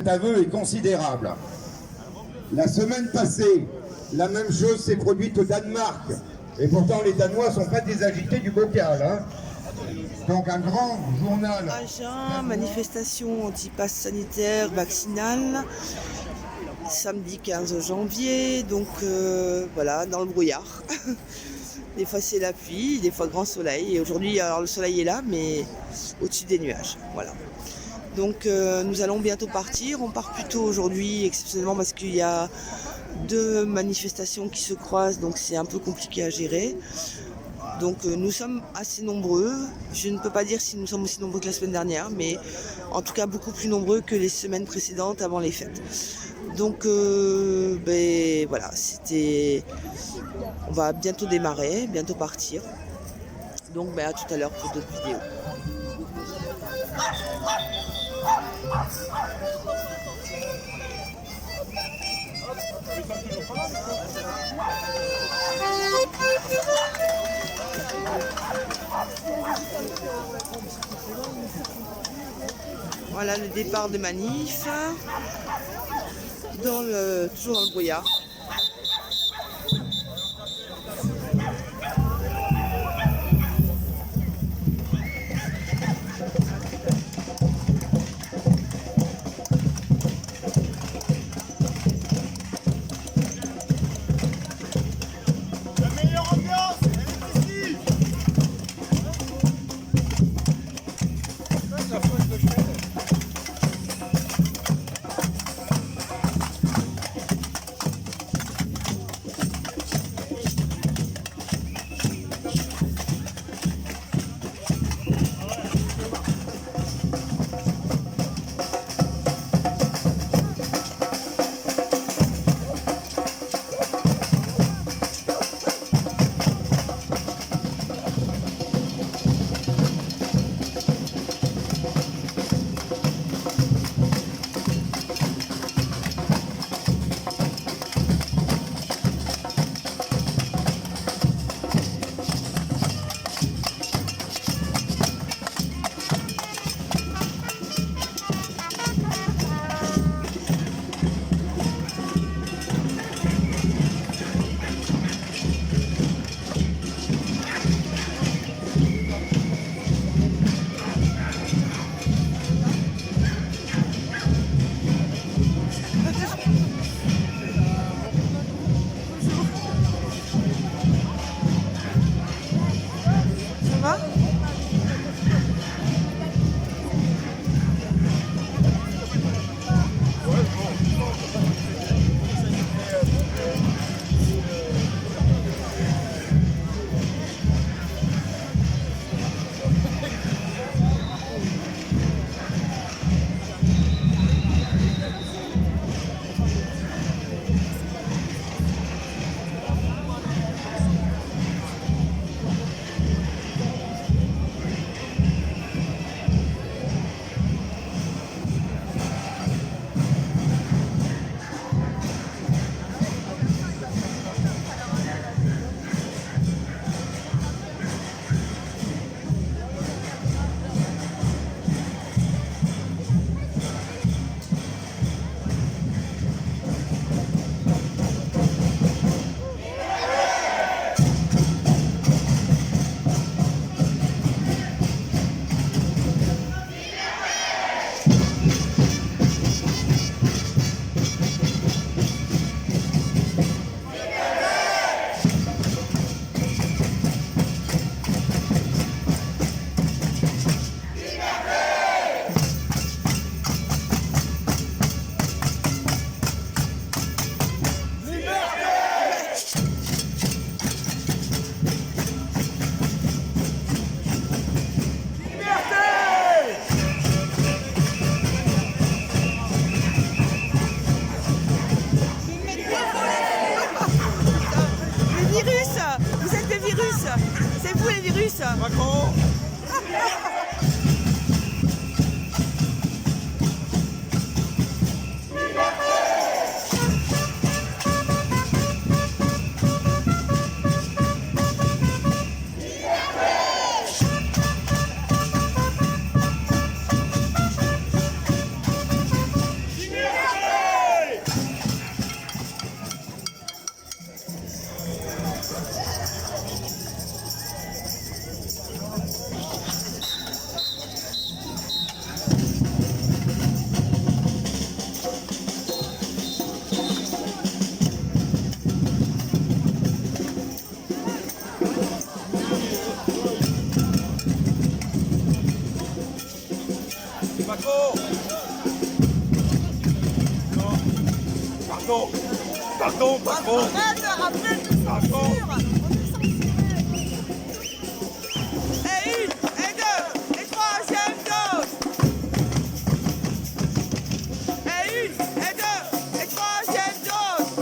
Cet aveu est considérable. La semaine passée, la même chose s'est produite au Danemark. Et pourtant, les Danois ne sont pas désagités du bocal. Hein. Donc un grand journal. Agen, manifestation anti-pass sanitaire vaccinal, samedi 15 janvier, donc voilà, dans le brouillard. Des fois c'est la pluie, des fois grand soleil. Et aujourd'hui, alors le soleil est là, mais au-dessus des nuages. Voilà. Donc nous allons bientôt partir. On part plus tôt aujourd'hui, exceptionnellement parce qu'il y a 2 manifestations qui se croisent, donc c'est un peu compliqué à gérer. Donc nous sommes assez nombreux. Je ne peux pas dire si nous sommes aussi nombreux que la semaine dernière, mais en tout cas beaucoup plus nombreux que les semaines précédentes avant les fêtes. Donc voilà, on va bientôt démarrer, bientôt partir. Donc à tout à l'heure pour d'autres vidéos. Voilà le départ de manif, toujours dans le brouillard. pardon. Pardon, patron. Après, je suis censure. Et une, et deux, et troisième dose. Et une, et deux, et troisième dose.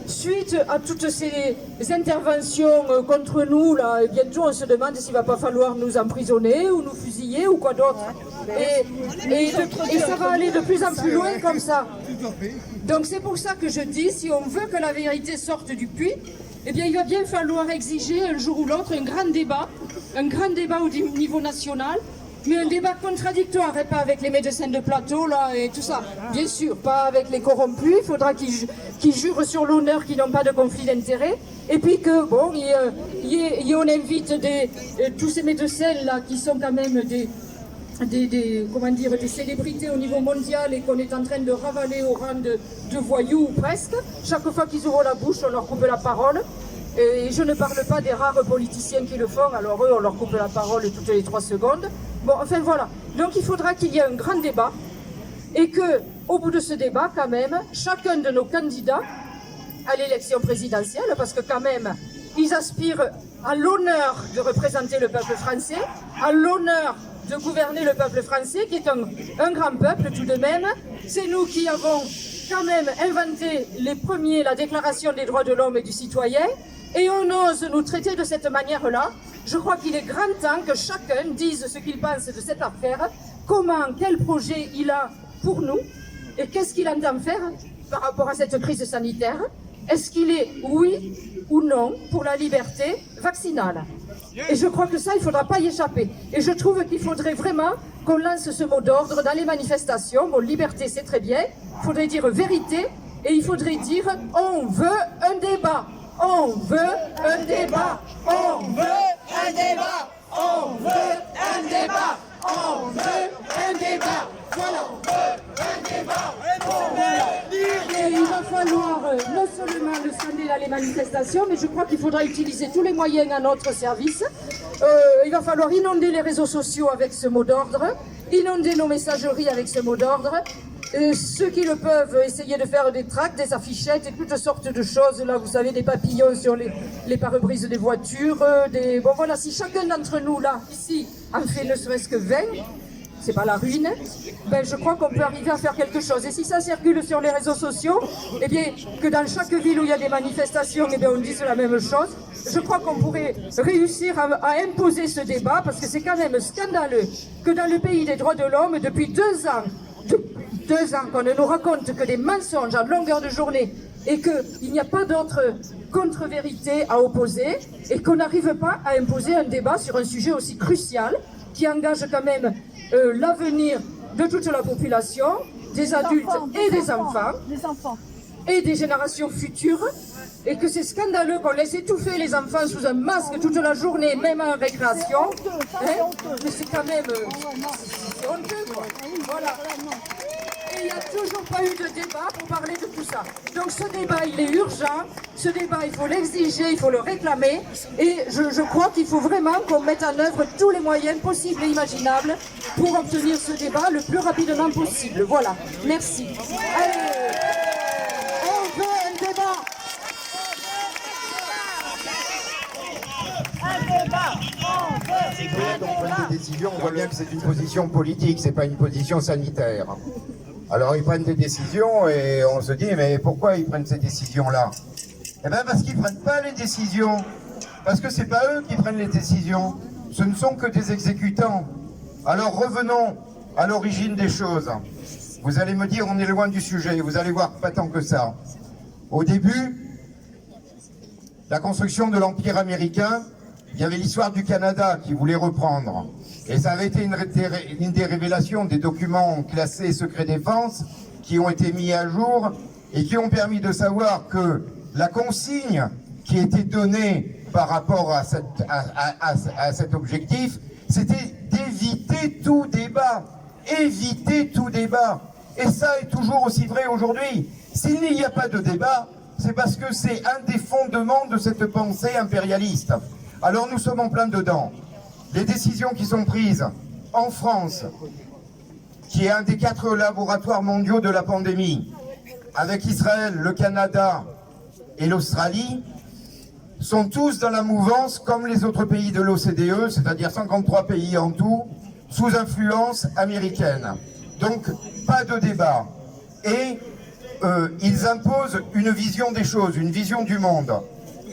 Suite à toutes ces interventions contre nous, là, bientôt on se demande s'il ne va pas falloir nous emprisonner ou nous fusiller ou quoi d'autre. Et ça va aller de plus en plus loin comme ça. Donc c'est pour ça que je dis, si on veut que la vérité sorte du puits, eh bien il va bien falloir exiger un jour ou l'autre un grand débat au niveau national, mais un débat contradictoire et pas avec les médecins de plateau là et tout ça. Bien sûr, pas avec les corrompus, il faudra qu'ils jurent sur l'honneur qu'ils n'ont pas de conflit d'intérêt. Et puis que, bon, on invite tous ces médecins là qui sont quand même des célébrités au niveau mondial et qu'on est en train de ravaler au rang de voyous ou presque. Chaque fois qu'ils ouvrent la bouche, on leur coupe la parole. Et je ne parle pas des rares politiciens qui le font, alors eux, on leur coupe la parole toutes les 3 secondes. Bon, enfin voilà. Donc il faudra qu'il y ait un grand débat et que, au bout de ce débat, quand même, chacun de nos candidats à l'élection présidentielle, parce que quand même, ils aspirent à l'honneur de représenter le peuple français, à l'honneur de gouverner le peuple français, qui est un grand peuple tout de même. C'est nous qui avons quand même inventé les premiers la Déclaration des droits de l'homme et du citoyen, et on ose nous traiter de cette manière-là. Je crois qu'il est grand temps que chacun dise ce qu'il pense de cette affaire, quel projet il a pour nous, et qu'est-ce qu'il entend faire par rapport à cette crise sanitaire. Est-ce qu'il est oui ou non pour la liberté vaccinale? Et je crois que ça, il ne faudra pas y échapper. Et je trouve qu'il faudrait vraiment qu'on lance ce mot d'ordre dans les manifestations. Bon, liberté, c'est très bien. Il faudrait dire vérité et il faudrait dire on veut un débat. On veut un débat. On veut un débat. On veut un débat. On veut un débat. Voilà, on veut un débat. Et il va falloir non seulement le scander dans les manifestations, mais je crois qu'il faudra utiliser tous les moyens à notre service. Il va falloir inonder les réseaux sociaux avec ce mot d'ordre, inonder nos messageries avec ce mot d'ordre. Ceux qui le peuvent, essayer de faire des tracts, des affichettes et toutes sortes de choses. Là, vous savez, des papillons sur les pare-brises des voitures. Bon, voilà, si chacun d'entre nous, là, ici, en fait ne serait-ce que 20, c'est pas la ruine, ben je crois qu'on peut arriver à faire quelque chose. Et si ça circule sur les réseaux sociaux, eh bien, que dans chaque ville où il y a des manifestations, eh bien, on dise la même chose, je crois qu'on pourrait réussir à imposer ce débat, parce que c'est quand même scandaleux que dans le pays des droits de l'homme, depuis 2 ans, qu'on ne nous raconte que des mensonges à longueur de journée et qu'il n'y a pas d'autre contre-vérité à opposer et qu'on n'arrive pas à imposer un débat sur un sujet aussi crucial qui engage quand même l'avenir de toute la population des adultes et des enfants. Et des générations futures, et que c'est scandaleux qu'on laisse étouffer les enfants sous un masque toute la journée, même en récréation. Hein, mais c'est quand même c'est honteux, quoi. Voilà. Et il n'y a toujours pas eu de débat pour parler de tout ça. Donc ce débat, il est urgent. Ce débat, il faut l'exiger, il faut le réclamer. Et je crois qu'il faut vraiment qu'on mette en œuvre tous les moyens possibles et imaginables pour obtenir ce débat le plus rapidement possible. Voilà. Merci. Allez. Des décisions, on voit bien que c'est une position politique, c'est pas une position sanitaire. Alors ils prennent des décisions et on se dit mais pourquoi ils prennent ces décisions-là? Eh bien parce qu'ils prennent pas les décisions, parce que c'est pas eux qui prennent les décisions, ce ne sont que des exécutants. Alors revenons à l'origine des choses. Vous allez me dire on est loin du sujet, vous allez voir pas tant que ça. Au début, la construction de l'Empire américain, il y avait l'histoire du Canada qui voulait reprendre. Et ça avait été une des révélations des documents classés secret défense qui ont été mis à jour et qui ont permis de savoir que la consigne qui était donnée par rapport à cet objectif, c'était d'éviter tout débat. Éviter tout débat. Et ça est toujours aussi vrai aujourd'hui. S'il n'y a pas de débat, c'est parce que c'est un des fondements de cette pensée impérialiste. Alors nous sommes en plein dedans. Les décisions qui sont prises en France, qui est un des 4 laboratoires mondiaux de la pandémie, avec Israël, le Canada et l'Australie, sont tous dans la mouvance comme les autres pays de l'OCDE, c'est-à-dire 53 pays en tout, sous influence américaine. Donc pas de débat. Et ils imposent une vision des choses, une vision du monde.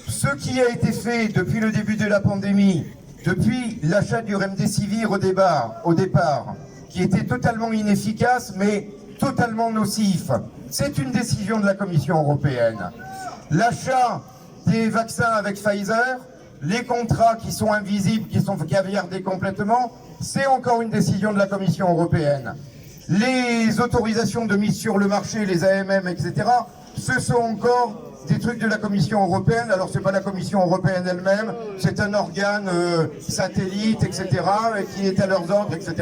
Ce qui a été fait depuis le début de la pandémie, depuis l'achat du Remdesivir au départ, qui était totalement inefficace, mais totalement nocif, c'est une décision de la Commission européenne. L'achat des vaccins avec Pfizer, les contrats qui sont invisibles, qui sont caviardés complètement, c'est encore une décision de la Commission européenne. Les autorisations de mise sur le marché, les AMM, etc., ce sont encore des trucs de la Commission européenne. Alors c'est pas la Commission européenne elle-même, c'est un organe satellite, etc., qui est à leurs ordres, etc.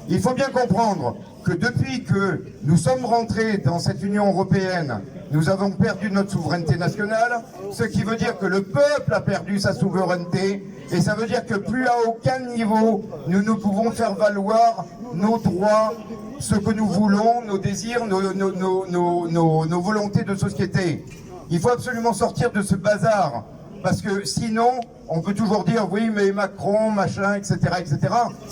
Il faut bien comprendre que depuis que nous sommes rentrés dans cette Union européenne, nous avons perdu notre souveraineté nationale, ce qui veut dire que le peuple a perdu sa souveraineté, et ça veut dire que plus à aucun niveau nous ne pouvons faire valoir nos droits, ce que nous voulons, nos désirs, nos volontés de société. Il faut absolument sortir de ce bazar, parce que sinon, on peut toujours dire, oui, mais Macron, machin, etc., etc.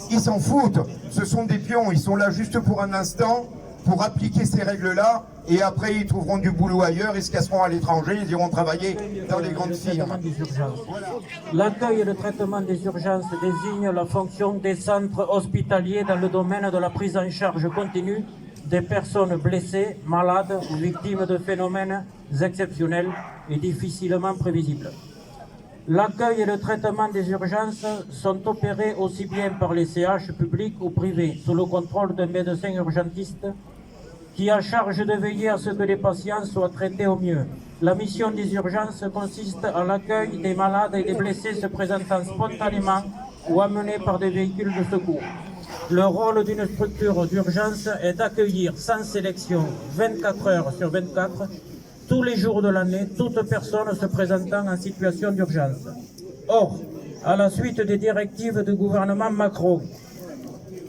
Ils s'en foutent. Ce sont des pions. Ils sont là juste pour un instant, pour appliquer ces règles-là, et après, ils trouveront du boulot ailleurs, ils se casseront à l'étranger, ils iront travailler dans les grandes firmes. L'accueil et le traitement des urgences désigne la fonction des centres hospitaliers dans le domaine de la prise en charge continue des personnes blessées, malades ou victimes de phénomènes exceptionnels et difficilement prévisibles. L'accueil et le traitement des urgences sont opérés aussi bien par les CH publics ou privés, sous le contrôle d'un médecin urgentiste qui a charge de veiller à ce que les patients soient traités au mieux. La mission des urgences consiste à l'accueil des malades et des blessés se présentant spontanément ou amenés par des véhicules de secours. Le rôle d'une structure d'urgence est d'accueillir sans sélection 24 heures sur 24, tous les jours de l'année, toute personne se présentant en situation d'urgence. Or, à la suite des directives du gouvernement Macron,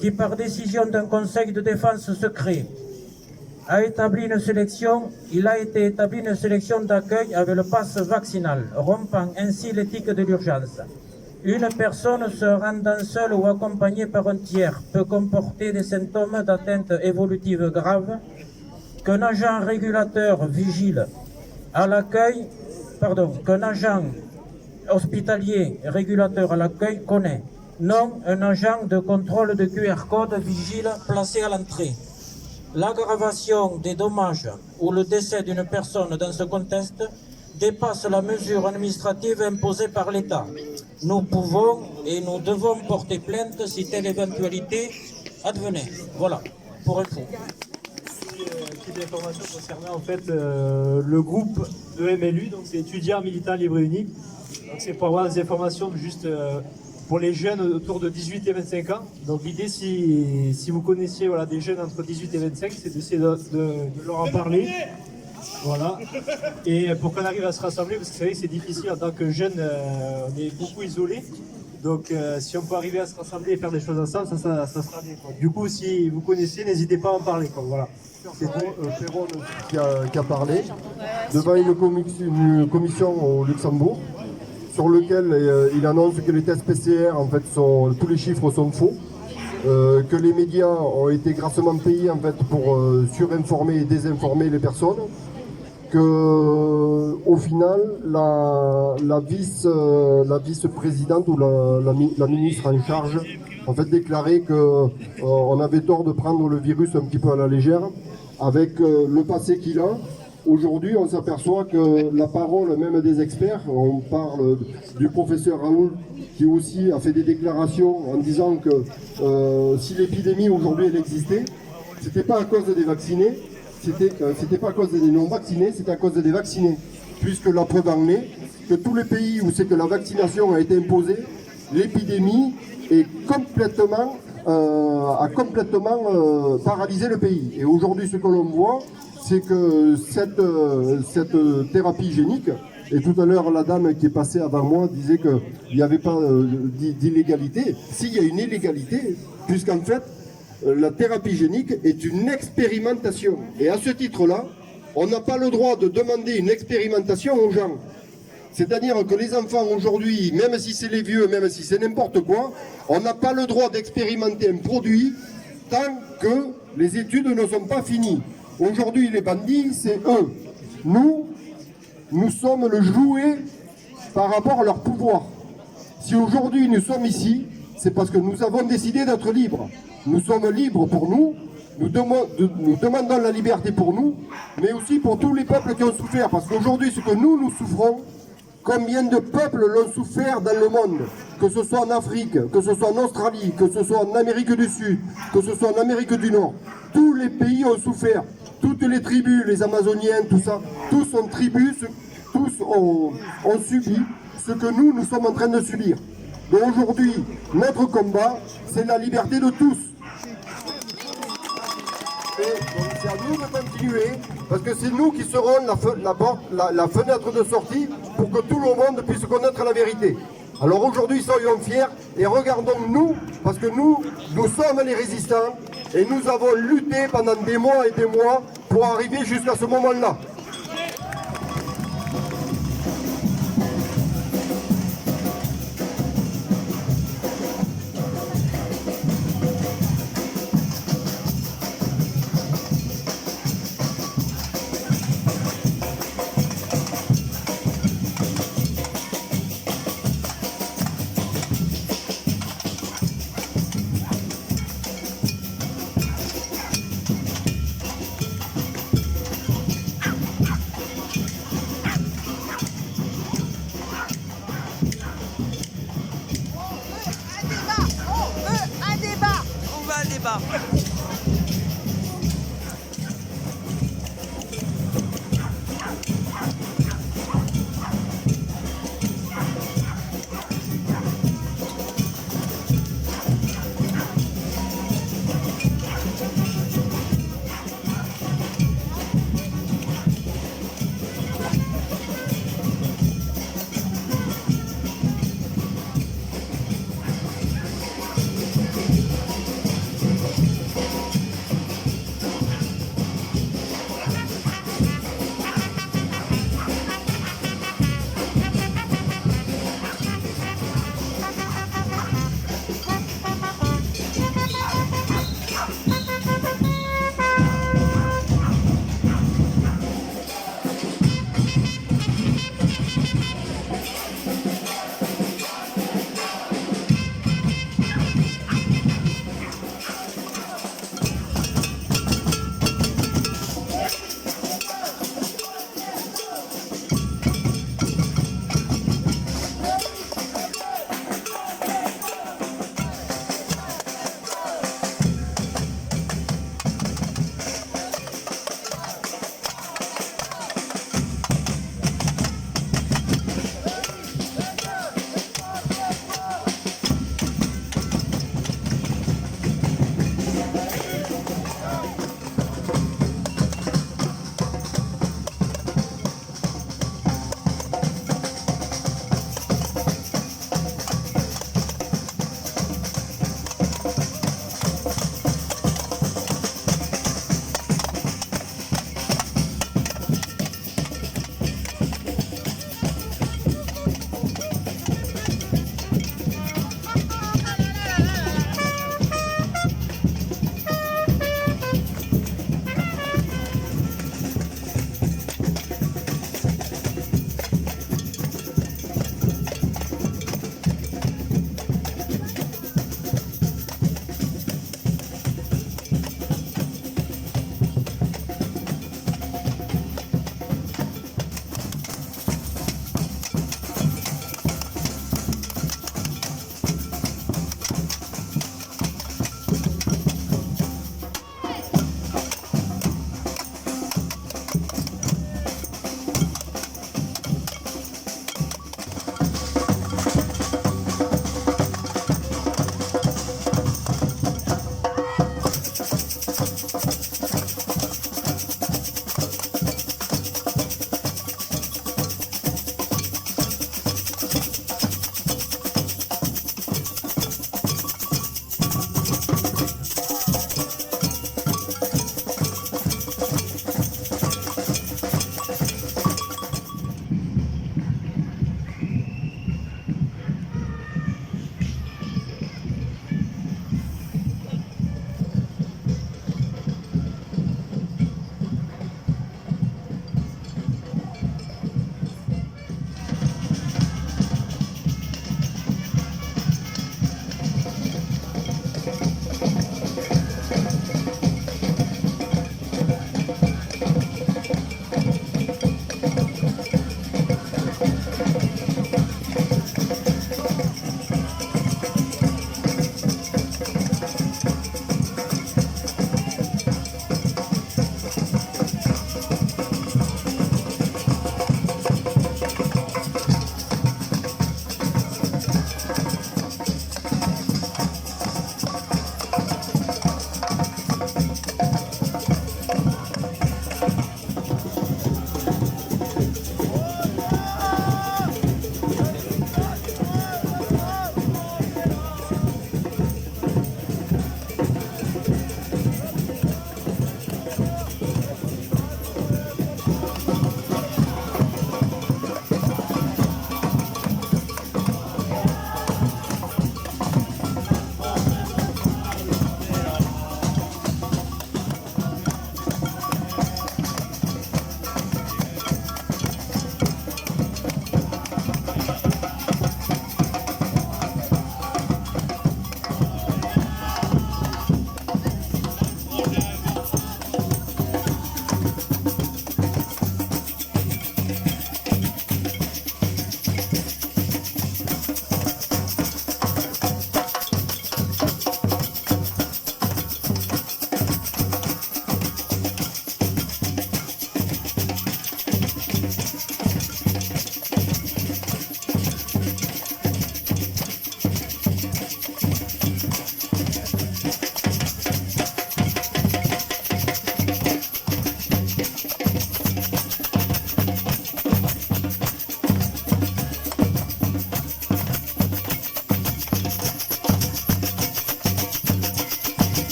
qui par décision d'un conseil de défense secret a établi une sélection, il a été établi une sélection d'accueil avec le pass vaccinal, rompant ainsi l'éthique de l'urgence. Une personne se rendant seule ou accompagnée par un tiers peut comporter des symptômes d'atteinte évolutive grave qu'un agent régulateur vigile à l'accueil, qu'un agent hospitalier régulateur à l'accueil connaît, non un agent de contrôle de QR code vigile placé à l'entrée. L'aggravation des dommages ou le décès d'une personne dans ce contexte dépasse la mesure administrative imposée par l'État. Nous pouvons et nous devons porter plainte si telle éventualité advenait. Voilà, pour info. petite information concernant en fait le groupe EMLU, donc c'est étudiants militants libres et unis. Donc c'est pour avoir des informations juste pour les jeunes autour de 18 et 25 ans. Donc l'idée, si vous connaissiez voilà, des jeunes entre 18 et 25, c'est d'essayer de leur en parler. Voilà. Et pour qu'on arrive à se rassembler, parce que c'est vrai que c'est difficile en tant que jeune, on est beaucoup isolés. Donc si on peut arriver à se rassembler et faire des choses ensemble, ça sera bien. Quoi. Du coup, si vous connaissez, n'hésitez pas à en parler. Quoi. Voilà. C'est Perron qui a parlé devant une commission au Luxembourg sur lequel il annonce que les tests PCR, en fait, tous les chiffres sont faux, que les médias ont été grassement payés en fait, pour surinformer et désinformer les personnes, que au final la vice-présidente ou la ministre en charge en fait déclarait que on avait tort de prendre le virus un petit peu à la légère avec le passé qu'il a. Aujourd'hui, on s'aperçoit que la parole même des experts, on parle du professeur Raoul qui aussi a fait des déclarations en disant que si l'épidémie aujourd'hui elle existait, c'était pas à cause des vaccinés, c'était pas à cause des non-vaccinés, c'était à cause des vaccinés. Puisque la preuve en est que tous les pays où c'est que la vaccination a été imposée, l'épidémie a complètement paralysé le pays. Et aujourd'hui, ce que l'on voit, c'est que cette thérapie génique, et tout à l'heure la dame qui est passée avant moi disait qu'il n'y avait pas d'illégalité. Si, il y a une illégalité, puisqu'en fait, la thérapie génique est une expérimentation. Et à ce titre-là, on n'a pas le droit de demander une expérimentation aux gens. C'est-à-dire que les enfants aujourd'hui, même si c'est les vieux, même si c'est n'importe quoi, on n'a pas le droit d'expérimenter un produit tant que les études ne sont pas finies. Aujourd'hui, les bandits, c'est eux. Nous sommes le jouet par rapport à leur pouvoir. Si aujourd'hui nous sommes ici, c'est parce que nous avons décidé d'être libres. Nous sommes libres pour nous, nous demandons la liberté pour nous, mais aussi pour tous les peuples qui ont souffert. Parce qu'aujourd'hui, ce que nous souffrons, combien de peuples l'ont souffert dans le monde, que ce soit en Afrique, que ce soit en Australie, que ce soit en Amérique du Sud, que ce soit en Amérique du Nord. Tous les pays ont souffert, toutes les tribus, les Amazoniens, tout ça, tous ont subi ce que nous sommes en train de subir. Donc aujourd'hui, notre combat, c'est la liberté de tous. Et donc c'est à nous de continuer, parce que c'est nous qui serons la fenêtre de sortie pour que tout le monde puisse connaître la vérité. Alors aujourd'hui, soyons fiers et regardons-nous, parce que nous sommes les résistants et nous avons lutté pendant des mois et des mois pour arriver jusqu'à ce moment-là.